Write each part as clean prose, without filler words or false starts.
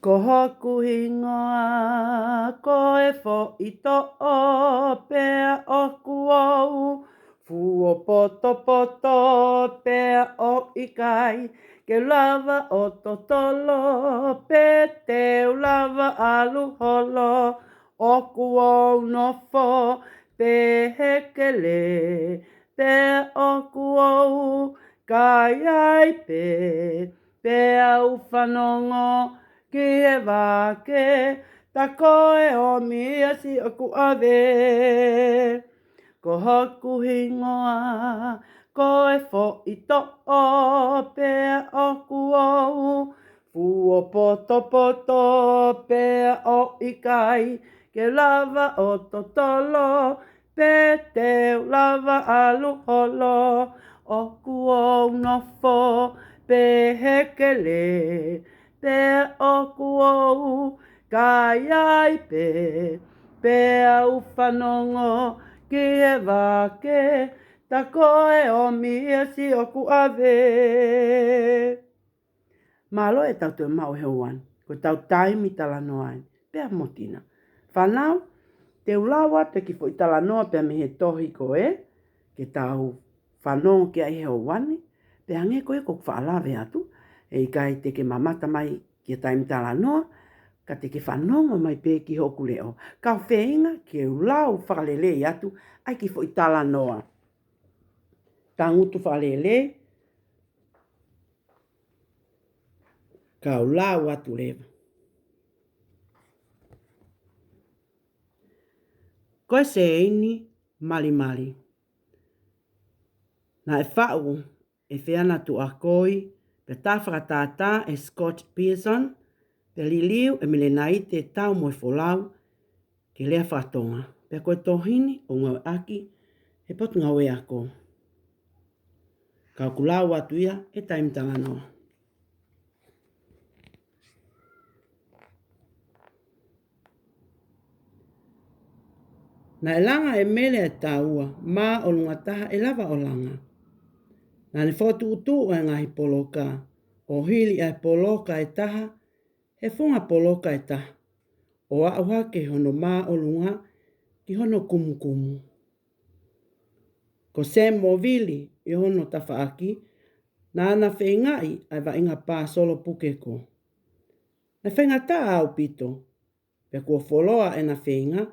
Ko hoku hingoa, ko e fo I to'o, pea oku ou. Fuo poto poto, pea o ikai. Ke lava o totolo, pe teu lava alu holo. Oku ou nofo, pe hekele, pea oku ou. Kai ai pe au whanongo. Ki he wāke, ta koe o mia si o ku ave. Ko hoku hingoa, ko e fo I to'o, pea oku ou. Fuo poto poto, pea o ikai, ke lava o totolo, pe teu lava alu holo. Oku ou nofo, pe hekele, pe oku ou, kai ai pe au whanongo, ki he wāke, ta koe o mia si oku ave. Malo e tau te mau heuan, ko tau taimi tala noai, pea motina. Whanau, te ulawa te ki fo I tala noa pea me he tohi ko ke tau whanongo ki ai heuani, pea nge koe ko whaalawe atu, e kai te ke mamata mai ki a taimi tala noa, ka te ke whanongo mai pe ki hoku leo. Kau whenga ke ulau whakalele atu, ai ki fo I tala noa. Tangutu whakalele, ka ulau atu lewa. Koe se ini mali mali. Na e whau e whiana tu a koi, pe tawhakatata e Scott Pearson, pe liliu e milenai te tau moe wholau, ke lea whatonga. Pe koe tohini o ngau aki, he potu ngau e ako. Kau kulau atu ia e taimtanga noa. Na e langa e mele e taua, ma o lunga taha e lava o langa. Na ne fotu utu o e ngahi poloka, o hili ai poloka e taha, he funga poloka e taha. O auha ke hono ma o lunga, ki hono kumu kumu. Ko Sam Movili i hono tawhaaki, na ana whengai ai wa inga pā solo pukeko. Na whenga tā au pito, pe kua wholoa e na whenga,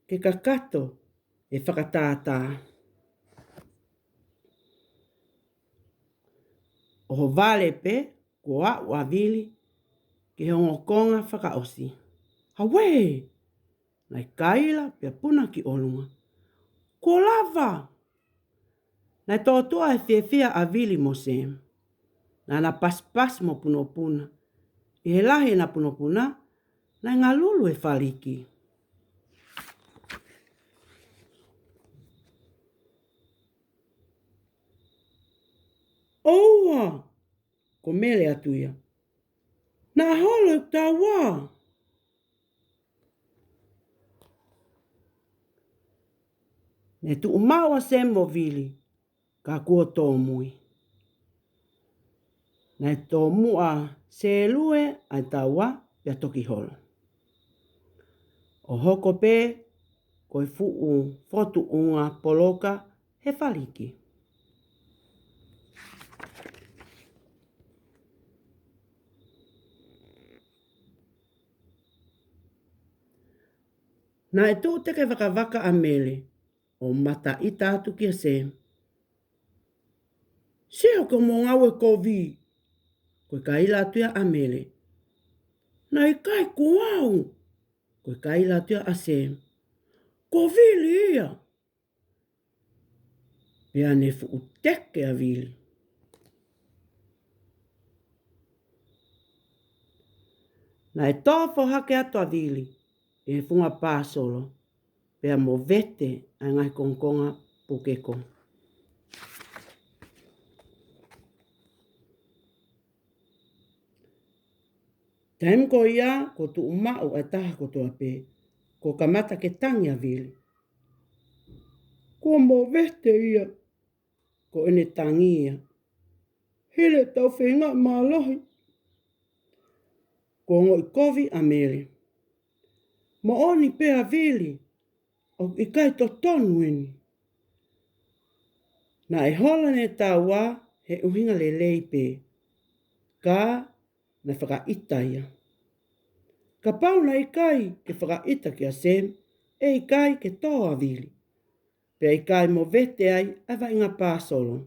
ke kakato e whakatātā. O ho vale pe, kua wa vili, ke hongo konga whakaosi. Hawe! Nai kaila pe puna ki olunga. Ko lava! Nai tōtua e whiawhia a vili mo Sam. Na na pas mo puno puna. I he lahi na puno puna, nai ngā lulu e whaliki. Oua! Ko mele atu ia. Nā holo tā wā! Ne tu umawa Sam Movili, ka kua tō mui. Nei tō mua se lue ai taua pia toki holo. O hoko pe, koi fuu fotu unga poloka he whaliki. Na e tō teke waka a mele, o mata I tātu kia Sam. Seo ko mō ngawe kovi, koe kaila atua a mele. Na I kai ko au, koe kaila atua a Sam. Kovi li ia. Pea ne fu teke a vili. Na e tōwho hake ato a vili, e funga pā solo, pea mo vete a ngai kongkonga pukeko. Taim ko ia, ko tu umau e taha ko tua pe, ko kamata ke tangi a vili. Ko mo vete ia, ko ene tangi ia. Hele tau whenga mālohi. ko ngoi kovi a mele. Mo oni pea vili, o i kai to tonu eni. Na e hola ne tā wā he uhinga le leipe. Ka na whakaita ia. Ka pauna i kai ke whakaita ki a sem, e i kai ke toa vili. Pea i kai mo vete ai awa inga pāsolo.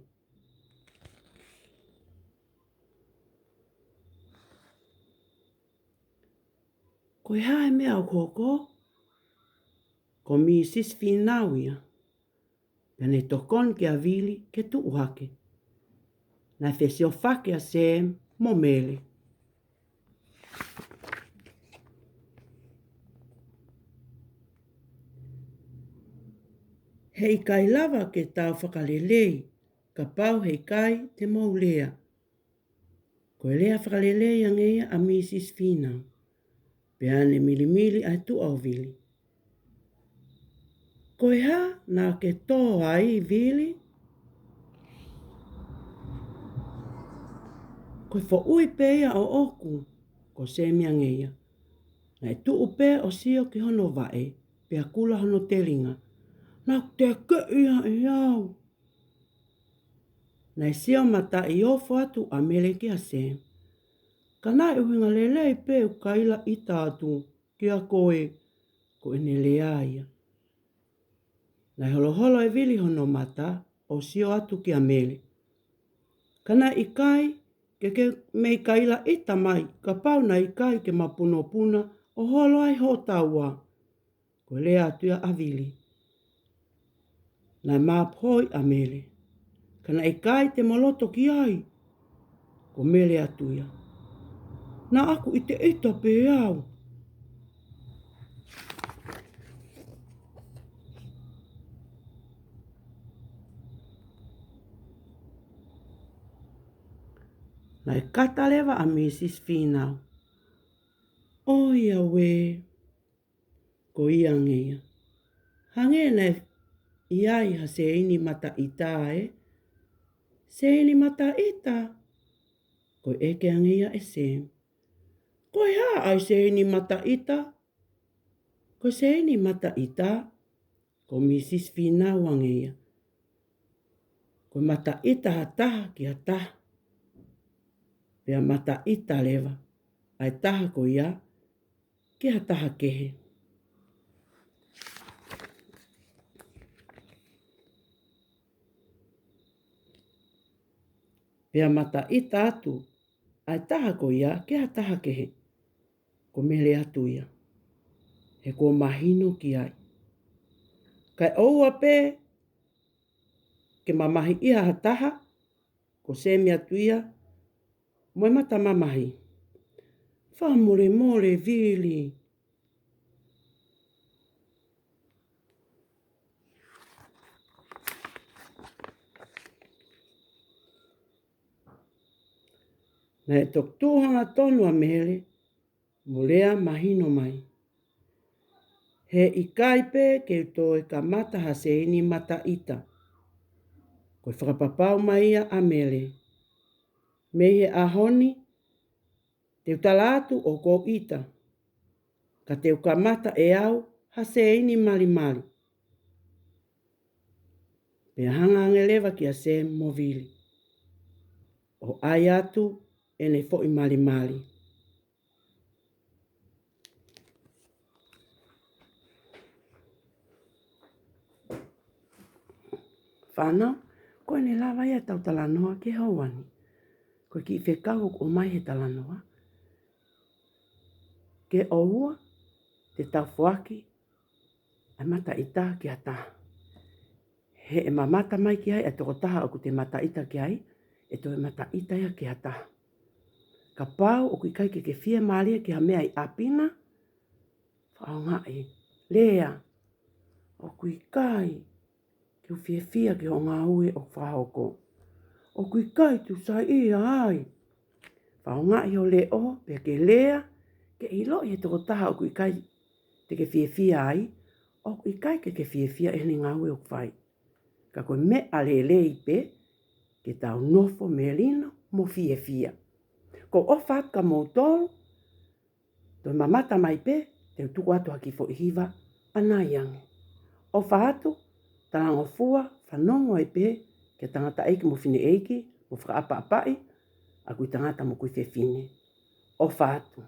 Koe hae mea o koko, ko mi sis whinau ia. Pea ne tokon ke a vili ke tu uhake. Na whesi o whake a sem mo mele. Hei kai lava ke tau whakalelei, ka pau hei kai te maulea. Koe lea whakalelei angeia a mi sis whinau. Pea ne milimili ai tu au vili. Koe ha na ke toa ai vili. Koe fo ui pea o oku, ko se miangeia. Na e tu upe o sio ki hono vae, pea kula hono telinga. Na te ke ia e au. Na e sio mata i ofo atu a mele ki a sem. Ka nai uhinga lelei pe u kaila i tātu ki a koe, ko ene lea ia. Na holo holo e vili hono mata o sio atu ki a mele. Ka nai i kai, ke mei kaila i tamai, ka pau na i kai ke mapuno puna o holo ai ho taua. Ko lea atu a vili. Na mapoi a mele. Ka nai i kai te moloto ki ai, ko mele atu ia. Na aku i te ita pe au. Na e kata lewa a Mrs. Whinau. O ia we. Ko ia ngeia. Hange na iai ha se ini mata ita e. Se ini mata ita. Ko eke angeia e sem. Ko ha ai se ini mata ita. Ko se ini mata ita. Ko Mrs. Whinau angeia. Ko mata ita ha taha ki ha taha. Pea mata ita lewa. Ai taha ko ia. Ki ha taha kehe. Pea mata ita atu. Ai taha ko ia. Ki ha taha kehe. Ko mele atu ia. He ko mahino ki ai. Kai oua pe. Ke mamahi ia ha taha. Ko se mi atu ia. Moe mata mamahi. Wha mole mole vili. Na e tok tūhanga tonu a mele. Molea mahino mai. He i kaipe ke to e ka mata ha se ini mata ita. Koe whakapapau mai ia a mele. Mehe a honi. Te utalatu o ko ita. Ka te uka mata e au ha se ini mali mali. Pea hanga angelewa ki a se movili. O ai atu ene fo i mali mali. Whanau, koe ne lawa ia tau talanoa ke hauani. Koe ki whekau o mai he talanoa. Ke oua, te tau fuaki, a mata ita ki a taha. He e mamata mai ki ai, e toko taha o ku te mata ita ki ai, e to e mata ita ia ki a taha. Ka pau o kui kai ke fia maalia ki ha mea i apina, whao ngai, lea, o kui kai, ki u fia ki ho ngā ue o whahoko. O kui kai tu sai ia ai. Whao ngai o leo, pe ke lea, ke ilo i he toko taha o kui kai te ke fia ai, o kui kai ke fia e ngā ue o whai. Ka koe me ale lei pe, ke tau nofo me lino mo fia. Ko o whaka mo tolu, Toi mamata mai pe, te utuku atu haki fo hiva, anai ange. O whahatu, talango fua, whanongo e pe, ke tangata eiki mo whine eiki, mo whakaapa apai, a kui tangata mo kui whewhine. O whahatu.